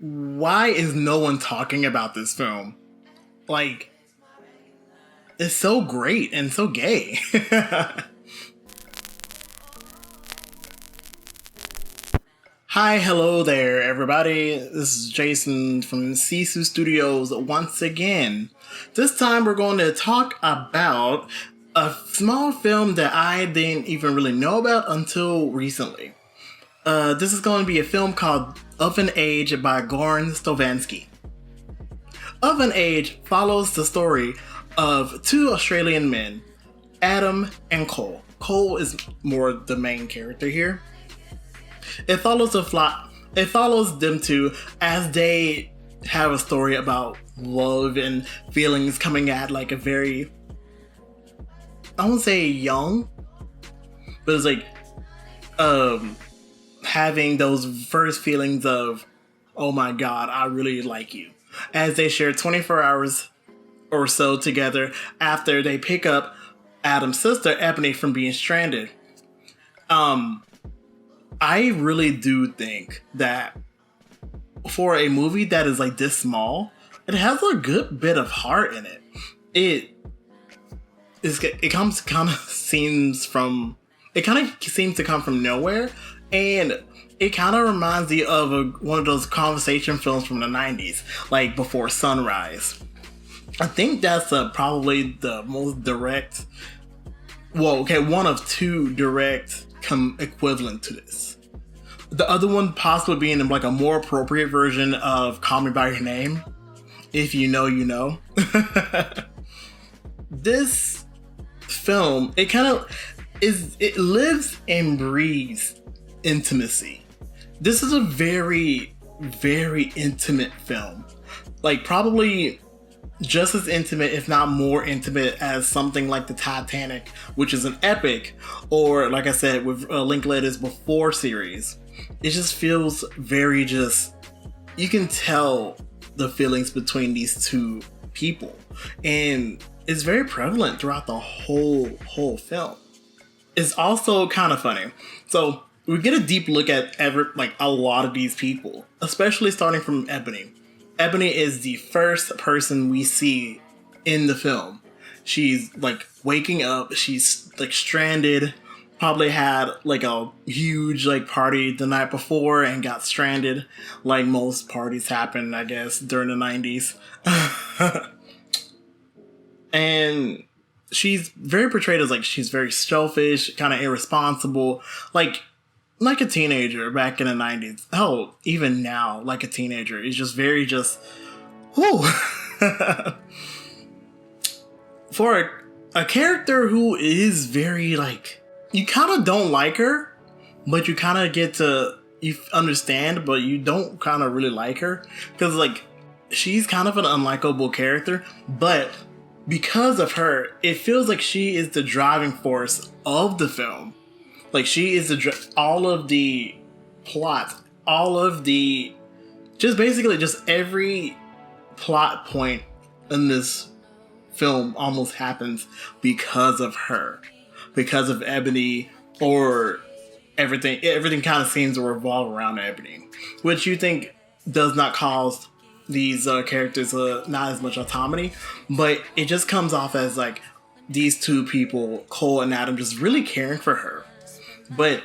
why is no one talking about this film? Like, it's so great and so gay. Hi, hello there, everybody. This is Jason from Sisu Studios once again. This time we're going to talk about a small film that I didn't even really know about until recently. This is going to be a film called Of an Age by Goran Stolevski. Of an Age follows the story of two Australian men, Adam and Cole. Cole is more the main character here. It follows them two as they have a story about love and feelings coming at like a very, I won't say young, but it's like having those first feelings of, oh my god, I really like you, as they share 24 hours or so together after they pick up Adam's sister Ebony from being stranded. I really do think that for a movie that is like this small, it has a good bit of heart in it. It kind of seems to come from nowhere, and it kind of reminds you of one of those conversation films from the 90s, like Before Sunrise. I think that's probably the most direct, one of two direct equivalent to this. The other one possibly being like a more appropriate version of Call Me By Your Name. If you know, you know. This film, it lives and breathes intimacy. This is a very, very intimate film. Like, probably just as intimate, if not more intimate, as something like the Titanic, which is an epic, or like I said, with Linklatter's Before series. It just feels very you can tell the feelings between these two people, and it's very prevalent throughout the whole film. It's also kind of funny. So we get a deep look at a lot of these people, especially starting from Ebony. Ebony is the first person we see in the film. She's like waking up, she's like stranded, probably had like a huge like party the night before and got stranded, like most parties happen, I guess, during the 90s. And she's very portrayed as like she's very selfish, kind of irresponsible, like a teenager back in the 90s. Hell, even now, like a teenager is just very whoo. For a character who is very like, you kind of don't like her, but you kind of you understand, but you don't kind of really like her. Because like, she's kind of an unlikable character, but because of her, it feels like she is the driving force of the film. Like, she is all of the plot, all of the, just every plot point in this film almost happens because of her. Because of Ebony, or everything kind of seems to revolve around Ebony, which you think does not cause these characters not as much autonomy, but it just comes off as like these two people, Cole and Adam, just really caring for her. But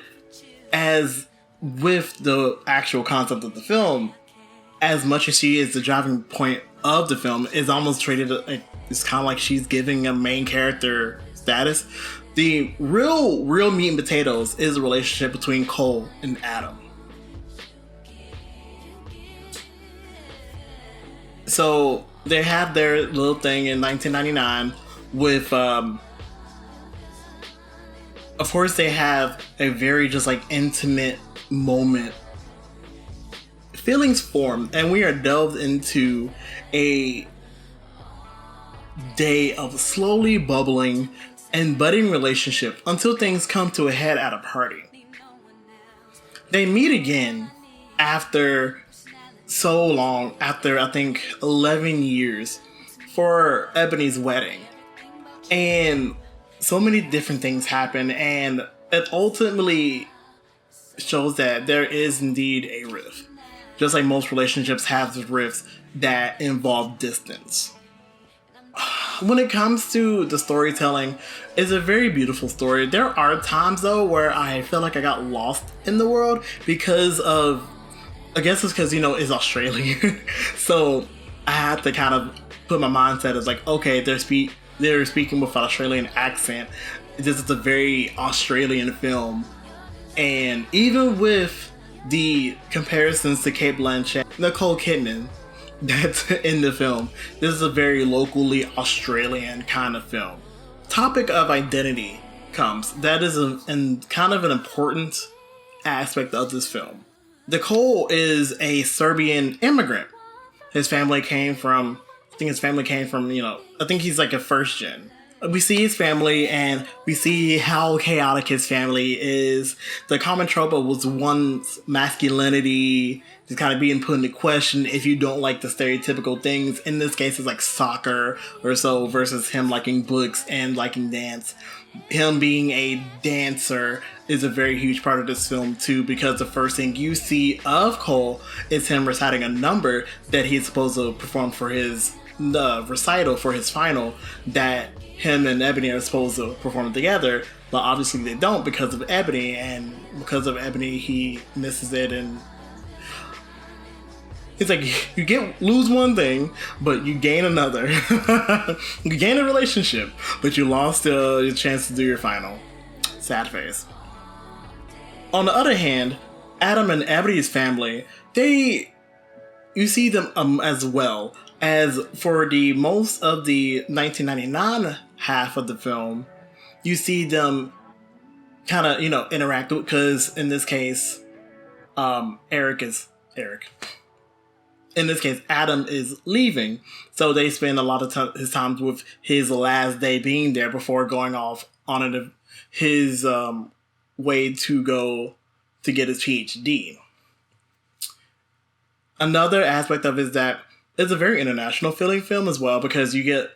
as with the actual concept of the film, as much as she is the driving point of the film, is almost treated like, it's kind of like she's giving a main character status. The real meat and potatoes is the relationship between Cole and Adam. So they have their little thing in 1999 with, of course they have a very just like intimate moment. Feelings form, and we are delved into a day of slowly bubbling and budding relationship until things come to a head at a party. They meet again after so long, after I think 11 years, for Ebony's wedding. And so many different things happen, and it ultimately shows that there is indeed a rift. just like most relationships have rifts that involve distance. When it comes to the storytelling, it's a very beautiful story. There are times though where I feel like I got lost in the world because of, I guess it's because, it's Australian. So I had to kind of put my mindset as like, okay, they're speaking with an Australian accent. This is a very Australian film. And even with the comparisons to Cate Blanchett, Nicole Kidman, that's in the film, this is a very locally Australian kind of film. Topic of identity comes. That is kind of an important aspect of this film. Nicole is a Serbian immigrant. His family came from, I think he's like a first gen. We see his family and we see how chaotic his family is. The common trope was one's masculinity just kind of being put into question if you don't like the stereotypical things. In this case, it's like soccer or so versus him liking books and liking dance. Him being a dancer is a very huge part of this film too, because the first thing you see of Cole is him reciting a number that he's supposed to perform for his recital for his final, that him and Ebony are supposed to perform together, but obviously they don't because of Ebony, and because of Ebony he misses it, and it's like you lose one thing but you gain another. You gain a relationship but you lost your chance to do your final. Sad face. On the other hand, Adam and Ebony's family, you see them as well as for the most of the 1999 half of the film. You see them kind of, interact with, because in this case, Eric. In this case, Adam is leaving, so they spend a lot of his time with his last day being there before going off on his way to go to get his PhD. Another aspect of it is that it's a very international feeling film as well, because you get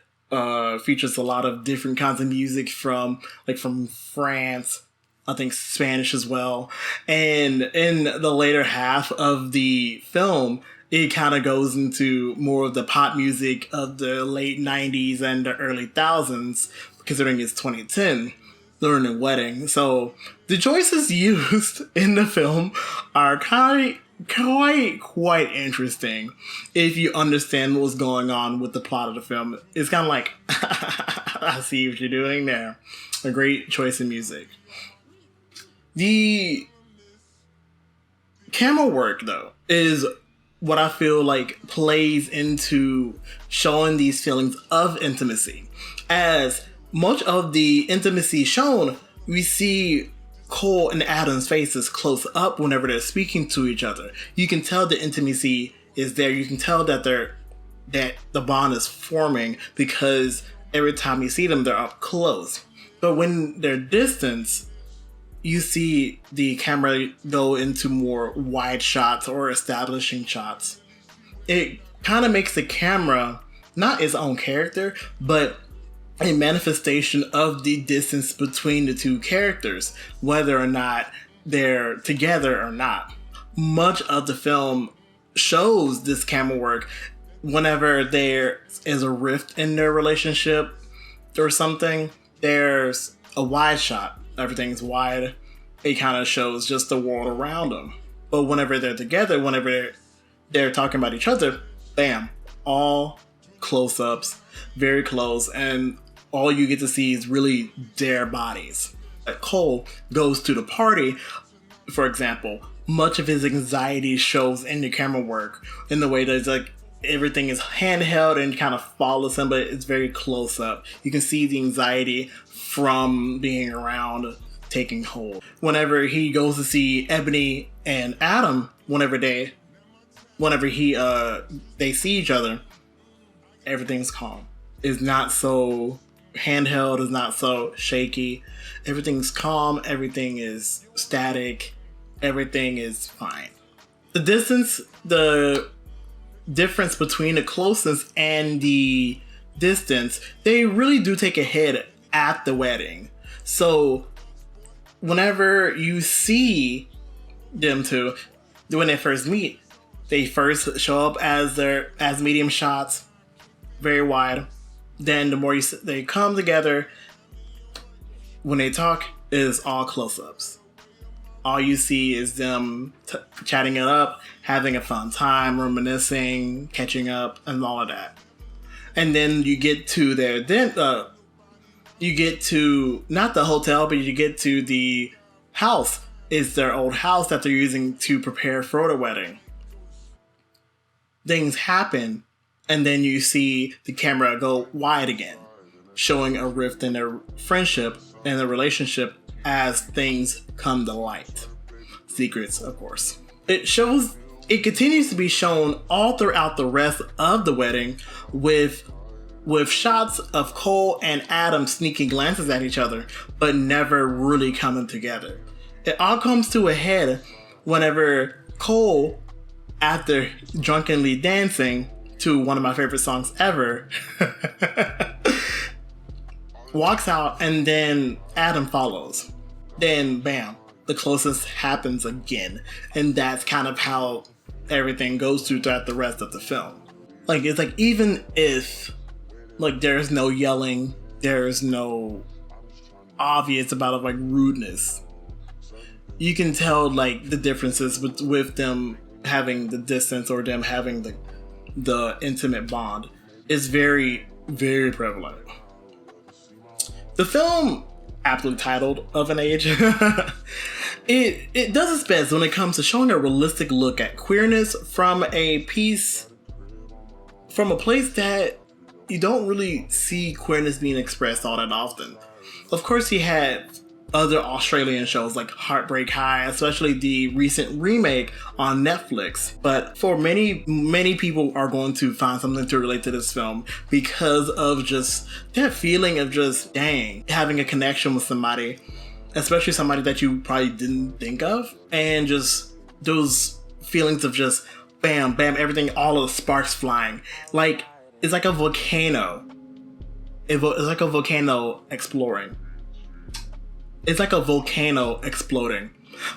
features a lot of different kinds of music from France, I think Spanish as well. And in the later half of the film, it kind of goes into more of the pop music of the late 90s and the early 2000s, considering it's 2010 during the wedding. So the choices used in the film are quite interesting if you understand what's going on with the plot of the film. It's kind of like, I see what you're doing there. A great choice in music. The camera work, though, is what I feel like plays into showing these feelings of intimacy. As much of the intimacy shown, we see Cole and Adam's faces close up whenever they're speaking to each other. You can tell the intimacy is there. You can tell that the bond is forming, because every time you see them, they're up close. But when they're distant, you see the camera go into more wide shots or establishing shots. It kind of makes the camera not its own character, but a manifestation of the distance between the two characters, whether or not they're together or not. Much of the film shows this camera work whenever there is a rift in their relationship or something. There's a wide shot. Everything's wide. It kind of shows just the world around them. But whenever they're together, whenever they're talking about each other, bam, all close-ups, very close, and all you get to see is really their bodies. Cole goes to the party, for example, much of his anxiety shows in the camera work, in the way that it's like everything is handheld and kind of follows him, but it's very close up. You can see the anxiety from being around taking hold. Whenever he goes to see Ebony and Adam, whenever they see each other, everything's calm. It's not so handheld, it's not so shaky. Everything's calm, everything is static, everything is fine. The difference between the closeness and the distance, they really do take a hit at the wedding. So whenever you see them two, when they first meet, They first show up as medium shots, very wide. Then the more they come together, when they talk, is all close-ups. All you see is them chatting it up, having a fun time, reminiscing, catching up, and all of that. And then you get to you get to, not the hotel, but you get to the house. It's their old house that they're using to prepare for the wedding. Things happen, and then you see the camera go wide again, showing a rift in their friendship and their relationship as things come to light. Secrets, of course. It continues to be shown all throughout the rest of the wedding with shots of Cole and Adam sneaking glances at each other, but never really coming together. It all comes to a head whenever Cole, after drunkenly dancing to one of my favorite songs ever, walks out, and then Adam follows. Then, bam, the closest happens again. And that's kind of how everything goes throughout the rest of the film. Like, it's like, even if, like, there's no yelling, there's no obvious about of, like, rudeness, you can tell, like, the differences with them having the distance or them having the intimate bond is very, very prevalent. The film, aptly titled Of an Age, it does its best when it comes to showing a realistic look at queerness from a place that you don't really see queerness being expressed all that often. Of course, you had other Australian shows like Heartbreak High, especially the recent remake on Netflix. But for many people are going to find something to relate to this film because of just that feeling of just, dang, having a connection with somebody, especially somebody that you probably didn't think of, and just those feelings of just bam, bam, everything, all of the sparks flying. Like, it's like a volcano. It's like a volcano exploring. It's like a volcano exploding,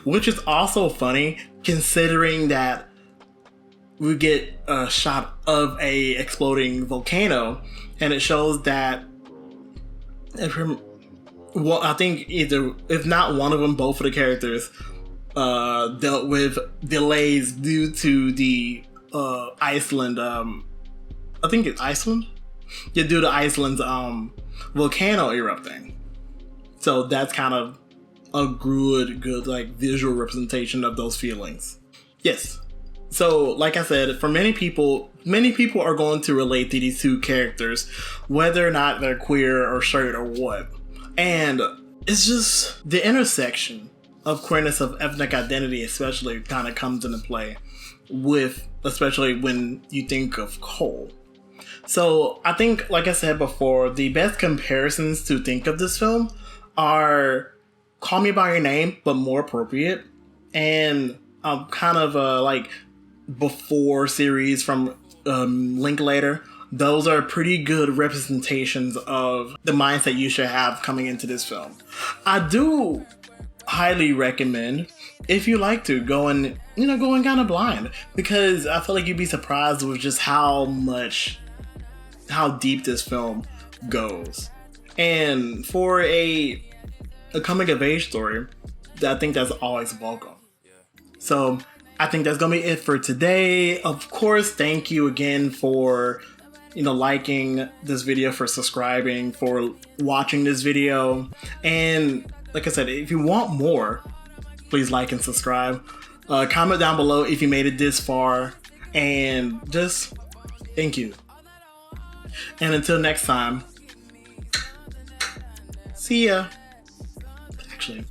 which is also funny considering that we get a shot of a exploding volcano, and it shows that I think either, if not one of them, both of the characters dealt with delays due to the Iceland. I think it's Iceland. Yeah, due to Iceland's volcano erupting. So that's kind of a good like visual representation of those feelings. Yes. So like I said, for many people are going to relate to these two characters, whether or not they're queer or straight or what. And it's just the intersection of queerness, of ethnic identity especially, kind of comes into play with, especially when you think of Cole. So I think, like I said before, the best comparisons to think of this film are Call Me By Your Name, but more appropriate, and kind of like Before series from Linklater. Those are pretty good representations of the mindset you should have coming into this film. I do highly recommend, if you like to, go in kind of blind, because I feel like you'd be surprised with just how deep this film goes. And for a coming of age story, I think that's always welcome. So I think that's gonna be it for today. Of course, thank you again for liking this video, for subscribing, for watching this video. And like I said, if you want more, please like and subscribe. Comment down below if you made it this far, and just thank you. And until next time, see ya. Actually,